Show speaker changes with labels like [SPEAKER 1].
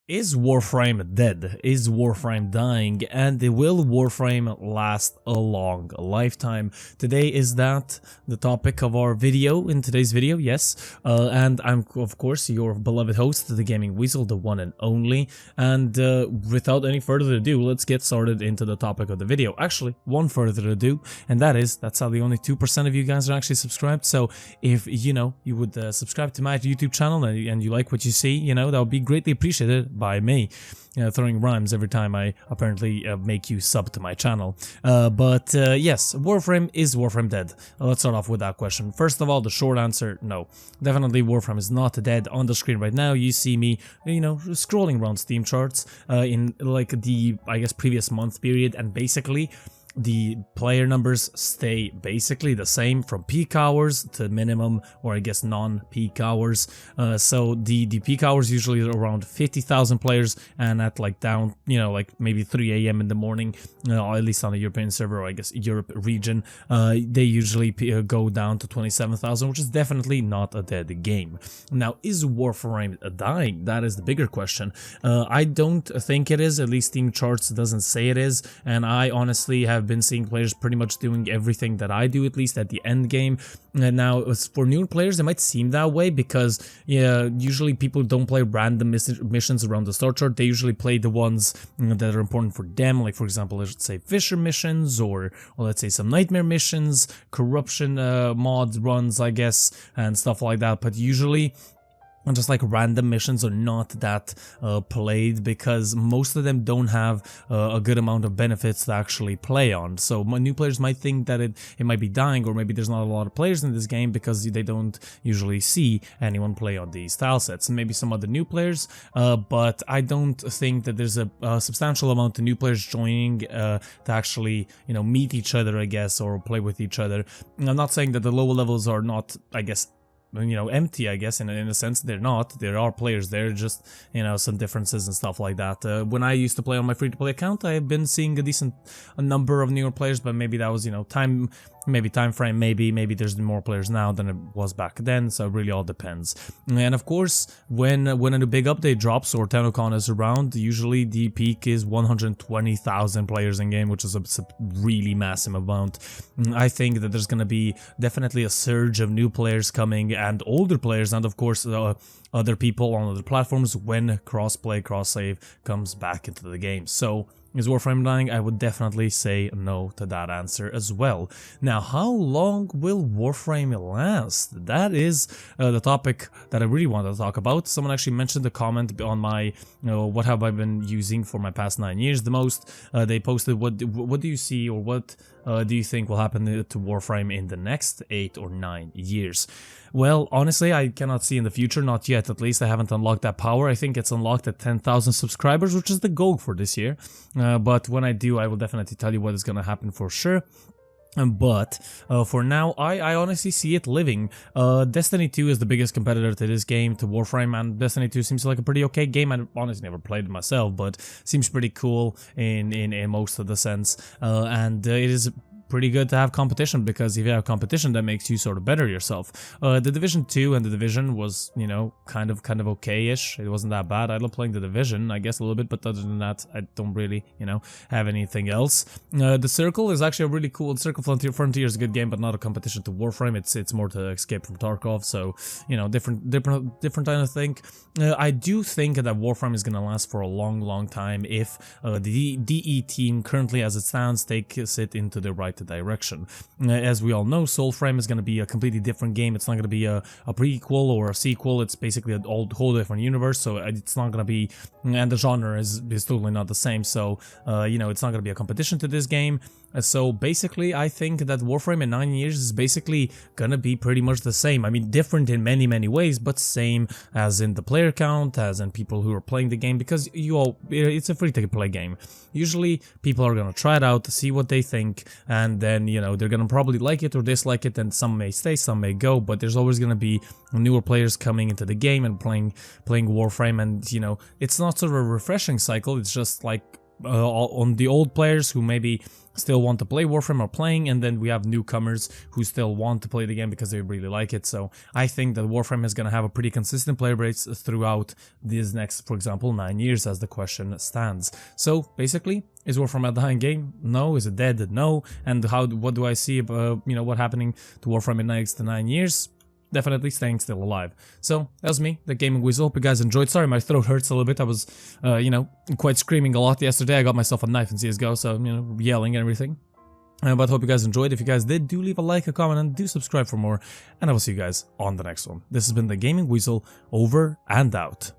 [SPEAKER 1] Is Warframe dead? Is Warframe dying? And will Warframe last a long lifetime? Today is that the topic of our video, in today's video, yes. And I'm, of course, your beloved host, the Gaming Weasel, the one and only. And without any further ado, let's get started into the topic of the video. Actually, one further ado, and that's how the only 2% of you guys are actually subscribed. So if, you would subscribe to my YouTube channel and you like what you see, that would be greatly appreciated by me, throwing rhymes every time I apparently make you sub to my channel. But yes, is Warframe dead? Let's start off with that question. First of all, the short answer, no. Definitely Warframe is not dead. On the screen right now, you see me, scrolling around Steam charts in like the, I guess, previous month period, and basically the player numbers stay basically the same from peak hours to minimum, or I guess non-peak hours. So the peak hours usually are around 50,000 players, and at like down, like maybe 3 AM in the morning, at least on a European server, or I guess Europe region, they usually go down to 27,000, which is definitely not a dead game. Now, is Warframe dying? That is the bigger question. I don't think it is, at least Steam charts doesn't say it is, and I honestly have been seeing players pretty much doing everything that I do, at least at the end game. And now for newer players it might seem that way because usually people don't play random missions around the start chart. They usually play the ones that are important for them, like for example, let's say Fisher missions, or let's say some nightmare missions, corruption mod runs, I guess, and stuff like that. But usually just like random missions are not that played because most of them don't have a good amount of benefits to actually play on. So new players might think that it might be dying, or maybe there's not a lot of players in this game because they don't usually see anyone play on these tile sets. And maybe some other new players, but I don't think that there's a substantial amount of new players joining to actually meet each other, I guess, or play with each other. I'm not saying that the lower levels are not, I guess, empty, I guess, in a sense. They're not. There are players there, just some differences and stuff like that. When I used to play on my free-to-play account, I've been seeing a number of newer players, but maybe that was time frame, maybe there's more players now than it was back then, so it really all depends. And of course, when a new big update drops or TennoCon is around, usually the peak is 120,000 players in game, which is a really massive amount. I think that there's gonna be definitely a surge of new players coming, and older players, and of course other people on other platforms when cross-play, cross-save comes back into the game. So is Warframe dying? I would definitely say no to that answer as well. Now, how long will Warframe last? That is the topic that I really wanted to talk about. Someone actually mentioned a comment on my, what have I been using for my past 9 years the most. They posted, what do you see, or what do you think will happen to Warframe in the next 8 or 9 years? Well, honestly, I cannot see in the future, not yet. At least I haven't unlocked that power. I think it's unlocked at 10,000 subscribers, which is the goal for this year. But when I do, I will definitely tell you what is going to happen for sure. But for now, I honestly see it living. Destiny 2 is the biggest competitor to this game, to Warframe, and Destiny 2 seems like a pretty okay game. I honestly never played it myself, but seems pretty cool in most of the sense. And it is pretty good to have competition, because if you have competition, that makes you sort of better yourself. The Division 2 and the Division was, kind of okay-ish. It wasn't that bad. I love playing the Division, I guess, a little bit, but other than that, I don't really, have anything else. The Circle is actually a really cool. The Circle Frontier is a good game, but not a competition to Warframe. It's more to Escape from Tarkov, so different kind of thing. I do think that Warframe is gonna last for a long time if the DE team currently, as it stands, takes it into the right direction. As we all know, Soulframe is going to be a completely different game. It's not going to be a prequel or a sequel. It's basically a whole different universe, so it's not going to be, and the genre is totally not the same, so it's not going to be a competition to this game. So basically, I think that Warframe in 9 years is basically gonna be pretty much the same. I mean, different in many ways, but same as in the player count, as in people who are playing the game, because it's a free-to-play game. Usually, people are gonna try it out to see what they think, and then, they're gonna probably like it or dislike it, and some may stay, some may go, but there's always gonna be newer players coming into the game and playing Warframe, and, it's not sort of a refreshing cycle, it's just like on the old players who maybe still want to play Warframe are playing, and then we have newcomers who still want to play the game because they really like it. So I think that Warframe is going to have a pretty consistent player base throughout these next, for example, 9 years as the question stands. So basically, is Warframe a dying game? No. Is it dead? No. And what do I see about, what happening to Warframe in the next 9 years? Definitely staying still alive. So, that was me, the Gaming Weasel. Hope you guys enjoyed. Sorry, my throat hurts a little bit. I was, quite screaming a lot yesterday. I got myself a knife in CSGO, so, yelling and everything. But hope you guys enjoyed. If you guys did, do leave a like, a comment, and do subscribe for more. And I will see you guys on the next one. This has been the Gaming Weasel, over and out.